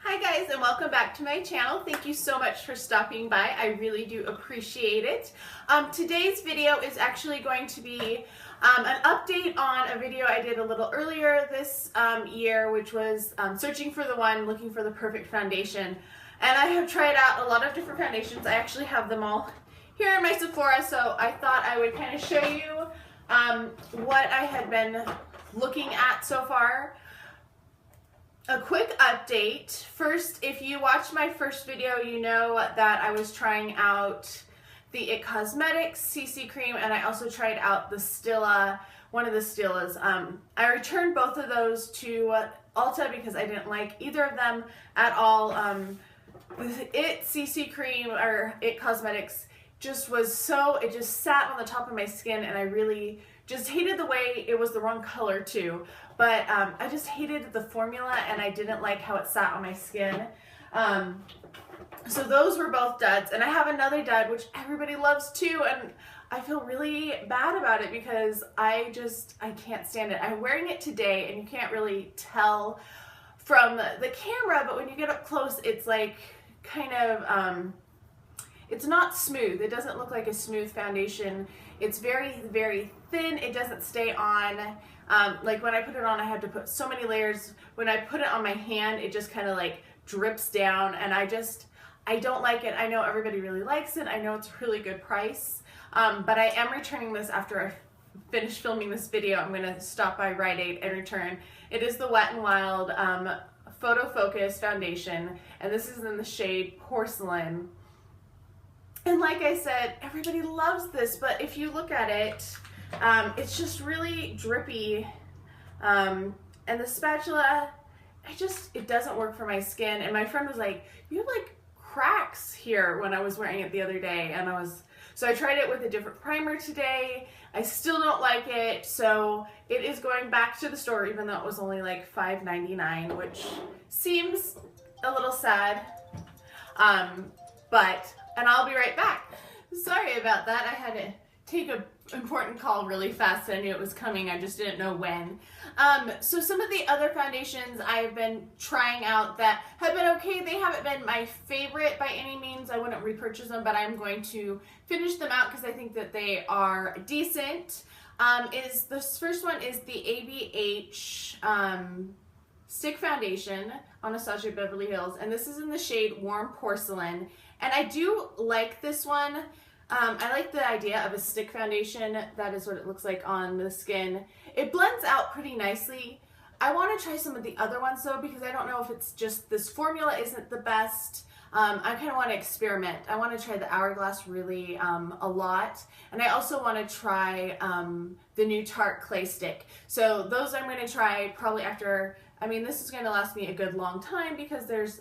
Hi guys, and welcome back to my channel. Thank you so much for stopping by. I really do appreciate it. Today's video is actually going to be an update on a video I did a little earlier this year, which was searching for the one, looking for the perfect foundation. And I have tried out a lot of different foundations. I actually have them all here in my Sephora, so I thought I would kind of show you what I had been looking at so far. A quick update. First, if you watched my first video, you know that I was trying out the It Cosmetics CC cream, and I also tried out the Stila, one of the Stilas. I returned both of those to Ulta because I didn't like either of them at all. The It CC cream, or It Cosmetics, just was so, it just sat on the top of my skin, and I really just hated the way it was the wrong color too. But I just hated the formula, and I didn't like how it sat on my skin. So those were both duds, and I have another dud which everybody loves too, and I feel really bad about it because I can't stand it. I'm wearing it today, and you can't really tell from the camera, but when you get up close, it's like kind of it's not smooth. It doesn't look like a smooth foundation. It's very, very thin. It doesn't stay on. Like when I put it on, I had to put so many layers. When I put it on my hand, it just kind of like drips down, and I don't like it. I know everybody really likes it. I know it's a really good price, but I am returning this after I finish filming this video. I'm gonna stop by Rite Aid and return. It is the Wet n Wild Photo Focus Foundation, and this is in the shade Porcelain. And like I said, everybody loves this, but if you look at it, it's just really drippy. And the spatula, it doesn't work for my skin. And my friend was like, you have like cracks here, when I was wearing it the other day. And so I tried it with a different primer today. I still don't like it. So it is going back to the store, even though it was only like $5.99, which seems a little sad. And I'll be right back. Sorry about that. I had to take an important call really fast. I knew it was coming. I just didn't know when. So some of the other foundations I've been trying out that have been okay. They haven't been my favorite by any means. I wouldn't repurchase them, but I'm going to finish them out because I think that they are decent. This first one is the ABH Stick Foundation, Anastasia Beverly Hills, and this is in the shade Warm Porcelain. And I do like this one. I like the idea of a stick foundation. That is what it looks like on the skin. It blends out pretty nicely. I want to try some of the other ones though, because I don't know if it's just this formula isn't the best. I kind of want to experiment. I want to try the Hourglass really a lot. And I also want to try the new Tarte Clay Stick. So those I'm going to try probably after, this is going to last me a good long time because there's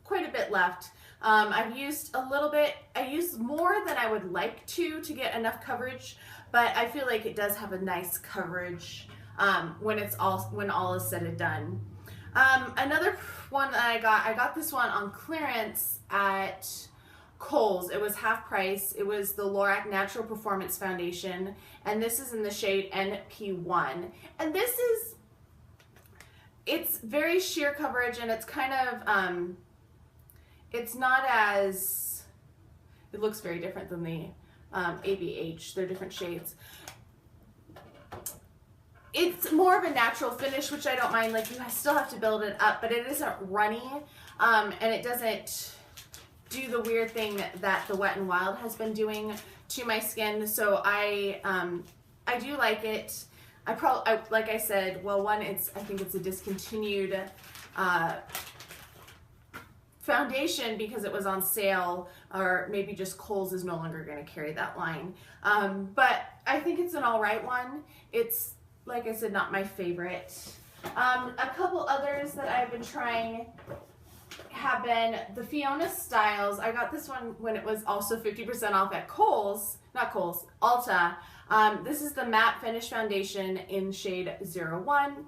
quite a bit left. I've used a little bit. I used more than I would like to get enough coverage, but I feel like it does have a nice coverage when all is said and done. Another one that I got this one on clearance at Kohl's. It was half price. It was the Lorac Natural Performance Foundation, and this is in the shade NP1. And it's very sheer coverage, and it's kind of it's not as, it looks very different than the ABH. They're different shades. It's more of a natural finish, which I don't mind. Like, you still have to build it up, but it isn't runny, and it doesn't do the weird thing that the Wet n Wild has been doing to my skin. So I do like it. Like I said, well, one, I think it's a discontinued foundation because it was on sale, or maybe just Kohl's is no longer going to carry that line. But I think it's an all right one. It's, like I said, not my favorite. A couple others that I've been trying have been the Fiona Stiles. I got this one when it was also 50% off at Kohl's, not Kohl's, Ulta. This is the Matte Finish Foundation in shade 01.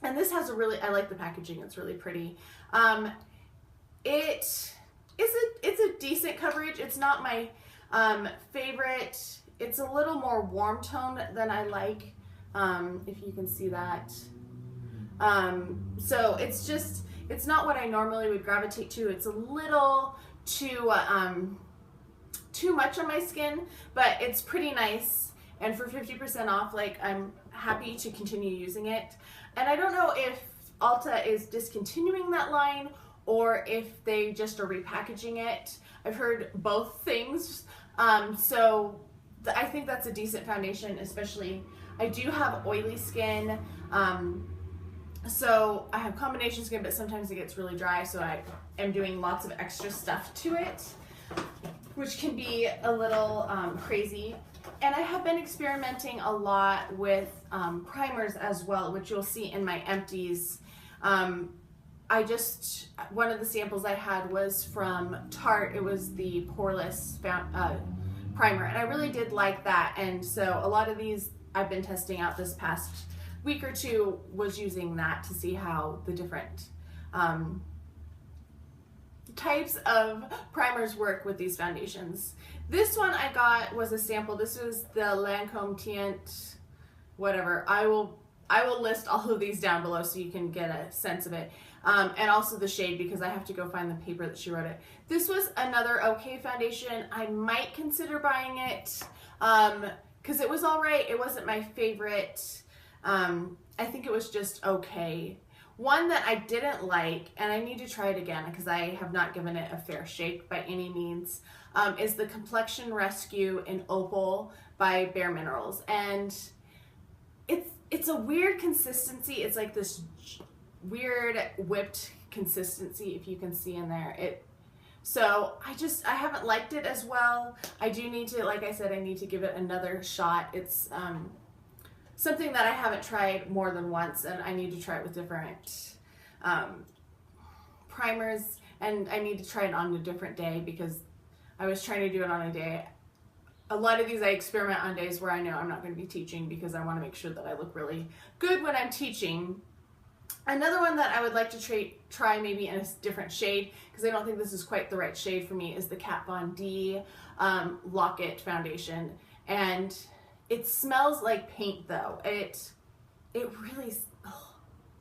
And this has I like the packaging, it's really pretty. It's a decent coverage. It's not my favorite. It's a little more warm toned than I like, if you can see that. So it's It's not what I normally would gravitate to. It's a little too much on my skin, but it's pretty nice. And for 50% off, like, I'm happy to continue using it. And I don't know if Ulta is discontinuing that line or if they just are repackaging it. I've heard both things. So I think that's a decent foundation, especially I do have oily skin. So I have combination skin, but sometimes it gets really dry. So I am doing lots of extra stuff to it, which can be a little crazy. And I have been experimenting a lot with primers as well, which you'll see in my empties. One of the samples I had was from Tarte. It was the poreless primer, and I really did like that. And so a lot of these I've been testing out this past week or two, was using that to see how the different types of primers work with these foundations. This one I got was a sample. This was the Lancome Tient, whatever. I will list all of these down below so you can get a sense of it. And also the shade, because I have to go find the paper that she wrote it. This was another okay foundation. I might consider buying it because it was all right. It wasn't my favorite. I think it was just okay. One that I didn't like, and I need to try it again because I have not given it a fair shake by any means, is the Complexion Rescue in Opal by Bare Minerals. And it's a weird consistency. It's like this weird whipped consistency, if you can see in there. So I haven't liked it as well. I do need to, like I said, I need to give it another shot. It's something that I haven't tried more than once, and I need to try it with different primers, and I need to try it on a different day because I was trying to do it on a day. A lot of these I experiment on days where I know I'm not going to be teaching because I want to make sure that I look really good when I'm teaching. Another one that I would like to try maybe in a different shade, because I don't think this is quite the right shade for me, is the Kat Von D Lock-It foundation. And it smells like paint though. It really,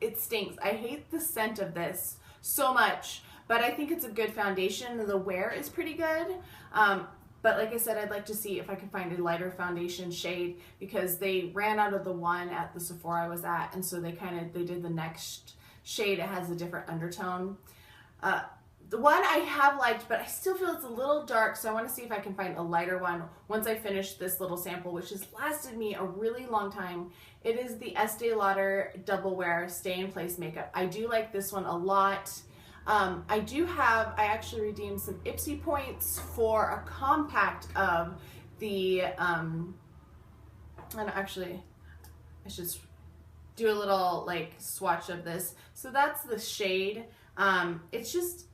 it stinks. I hate the scent of this so much, but I think it's a good foundation. The wear is pretty good. But like I said, I'd like to see if I can find a lighter foundation shade, because they ran out of the one at the Sephora I was at, and so they did the next shade. It has a different undertone. The one I have liked, but I still feel it's a little dark, so I want to see if I can find a lighter one once I finish this little sample, which has lasted me a really long time. It is the Estee Lauder Double Wear Stay in Place Makeup. I do like this one a lot. I actually redeemed some Ipsy points for a compact of the, and actually, I should do a little like swatch of this. So that's the shade. It's just,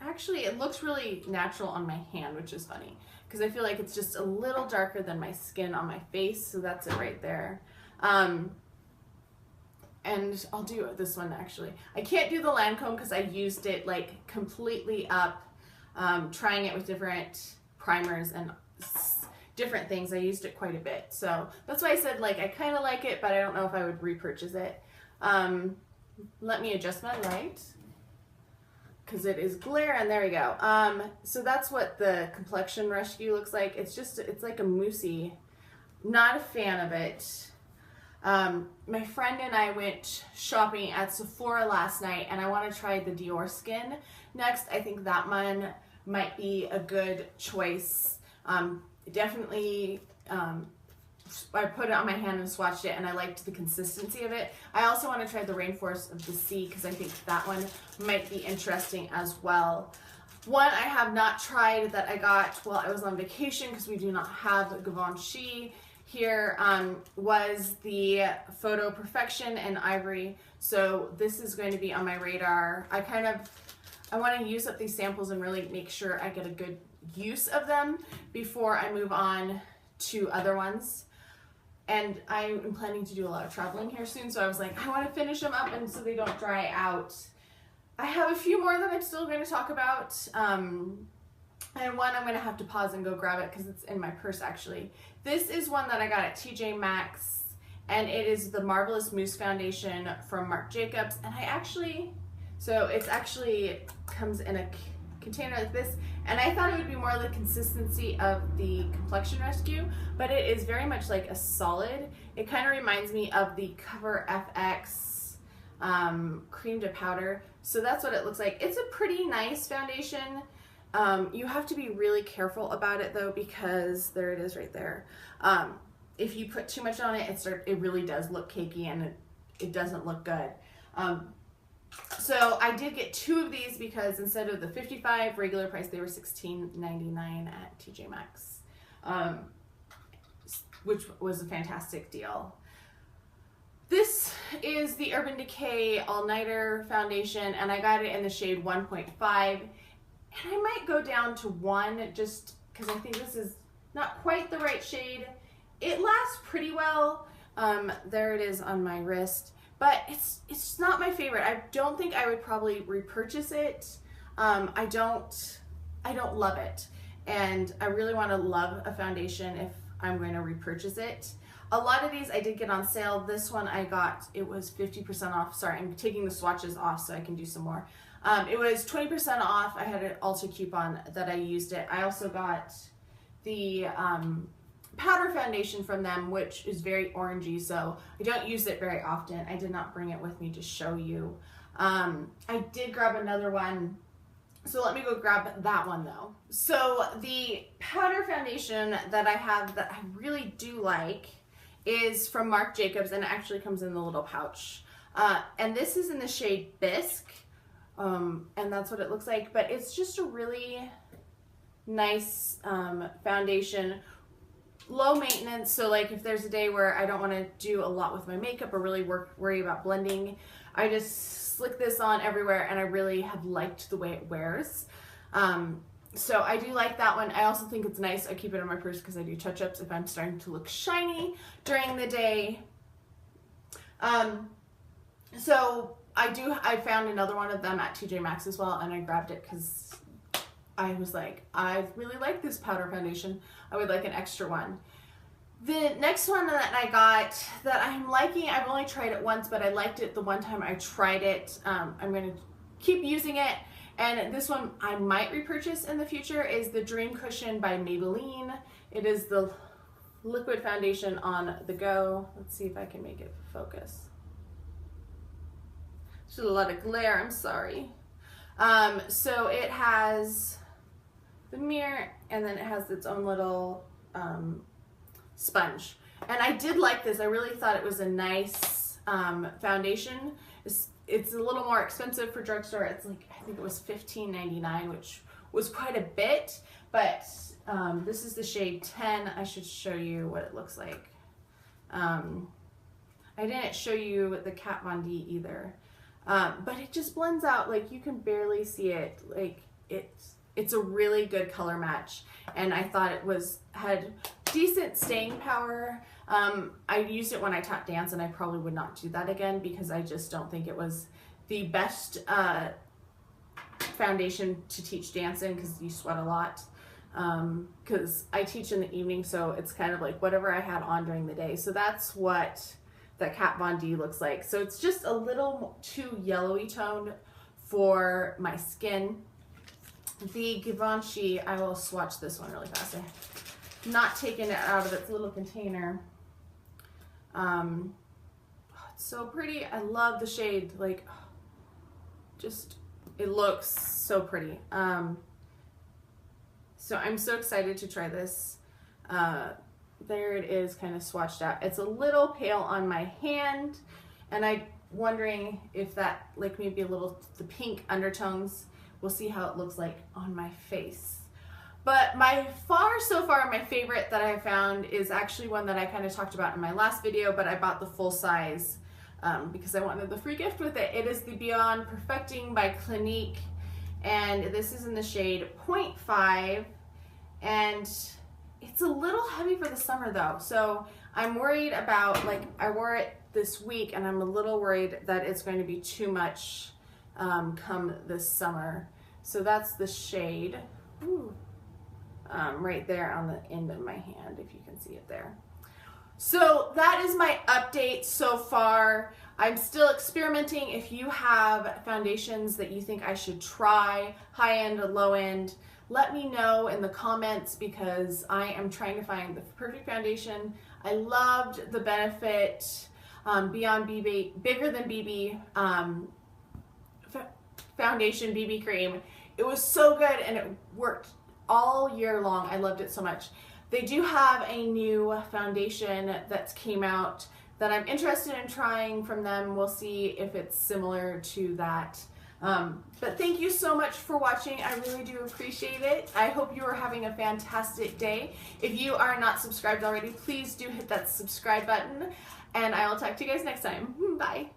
actually, it looks really natural on my hand, which is funny because I feel like it's just a little darker than my skin on my face. So that's it right there. And I'll do this one actually. I can't do the Lancome because I used it like completely up, trying it with different primers and different things. I used it quite a bit. So that's why I said like I kind of like it, but I don't know if I would repurchase it. Let me adjust my light because it is glare, and there we go. So that's what the Complexion Rescue looks like. It's like a moussey. Not a fan of it. My friend and I went shopping at Sephora last night, and I want to try the Dior Skin next. I think that one might be a good choice. Definitely, I put it on my hand and swatched it, and I liked the consistency of it. I also want to try the Rainforest of the Sea because I think that one might be interesting as well. One I have not tried that I got while I was on vacation, because we do not have Givenchy here, was the Photo Perfection in Ivory. So this is going to be on my radar. I want to use up these samples and really make sure I get a good use of them before I move on to other ones. And I am planning to do a lot of traveling here soon, so I was like, I want to finish them up and so they don't dry out. I have a few more that I'm still going to talk about. And one I'm going to have to pause and go grab it because it's in my purse actually. This is one that I got at TJ Maxx, and it is the Marvelous Mousse Foundation from Marc Jacobs. And So it's actually comes in a container like this, and I thought it would be more the consistency of the Complexion Rescue, but it is very much like a solid. It kind of reminds me of the Cover FX cream to powder. So that's what it looks like. It's a pretty nice foundation. You have to be really careful about it though, because there it is right there. If you put too much on it, it really does look cakey, and it doesn't look good. So I did get 2 of these because instead of the $55 regular price, they were $16.99 at TJ Maxx, which was a fantastic deal. This is the Urban Decay All Nighter Foundation, and I got it in the shade 1.5, and I might go down to 1 just because I think this is not quite the right shade. It lasts pretty well. There it is on my wrist. But it's not my favorite. I don't think I would probably repurchase it. I don't love it. And I really want to love a foundation if I'm going to repurchase it. A lot of these I did get on sale. This one I got, it was 50% off. Sorry, I'm taking the swatches off so I can do some more. It was 20% off. I had an Ulta coupon that I used it. I also got the powder foundation from them, which is very orangey, so I don't use it very often. I did not bring it with me to show you. I did grab another one, so let me go grab that one though. So the powder foundation that I have that I really do like is from Marc Jacobs, and it actually comes in the little pouch. And this is in the shade Bisque, and that's what it looks like, but it's just a really nice foundation. Low maintenance, so like if there's a day where I don't want to do a lot with my makeup or really worry about blending, I just slick this on everywhere, and I really have liked the way it wears. So I do like that one. I also think it's nice. I keep it in my purse because I do touch-ups if I'm starting to look shiny during the day. So I found another one of them at TJ Maxx as well, and I grabbed it because I was like, I really like this powder foundation. I would like an extra one. The next one that I got that I'm liking, I've only tried it once, but I liked it the one time I tried it. I'm going to keep using it. And this one I might repurchase in the future is the Dream Cushion by Maybelline. It is the liquid foundation on the go. Let's see if I can make it focus. There's a lot of glare, I'm sorry. So it has the mirror, and then it has its own little sponge. And I did like this. I really thought it was a nice foundation. It's a little more expensive for drugstore. It's like, I think it was $15.99, which was quite a bit, but this is the shade 10. I should show you what it looks like. I didn't show you the Kat Von D either, but it just blends out. Like, you can barely see it. Like, it's a really good color match, and I thought it had decent staying power. I used it when I taught dance, and I probably would not do that again because I just don't think it was the best foundation to teach dance in because you sweat a lot. Because I teach in the evening, so it's kind of like whatever I had on during the day. So that's what the Kat Von D looks like. So it's just a little too yellowy toned for my skin. The Givenchy, I will swatch this one really fast. I'm not taking it out of its little container. It's so pretty. I love the shade. Like, just, it looks so pretty. So I'm so excited to try this. There it is, kind of swatched out. It's a little pale on my hand, and I'm wondering if that, like, maybe a little, the pink undertones, we'll see how it looks like on my face. But so far my favorite that I found is actually one that I kind of talked about in my last video, but I bought the full size because I wanted the free gift with it. It is the Beyond Perfecting by Clinique, and this is in the shade 0.5, and it's a little heavy for the summer though. So I'm worried about, like, I wore it this week, and I'm a little worried that it's going to be too much come this summer. So that's the shade. Ooh. Right there on the end of my hand, if you can see it there. So that is my update so far. I'm still experimenting. If you have foundations that you think I should try, high-end or low-end, let me know in the comments because I am trying to find the perfect foundation. I loved the Benefit Beyond BB, Bigger Than BB foundation BB cream. It was so good and it worked all year long. I loved it so much. They do have a new foundation that's came out that I'm interested in trying from them. We'll see if it's similar to that. But thank you so much for watching. I really do appreciate it. I hope you are having a fantastic day. If you are not subscribed already, please do hit that subscribe button, and I will talk to you guys next time. Bye.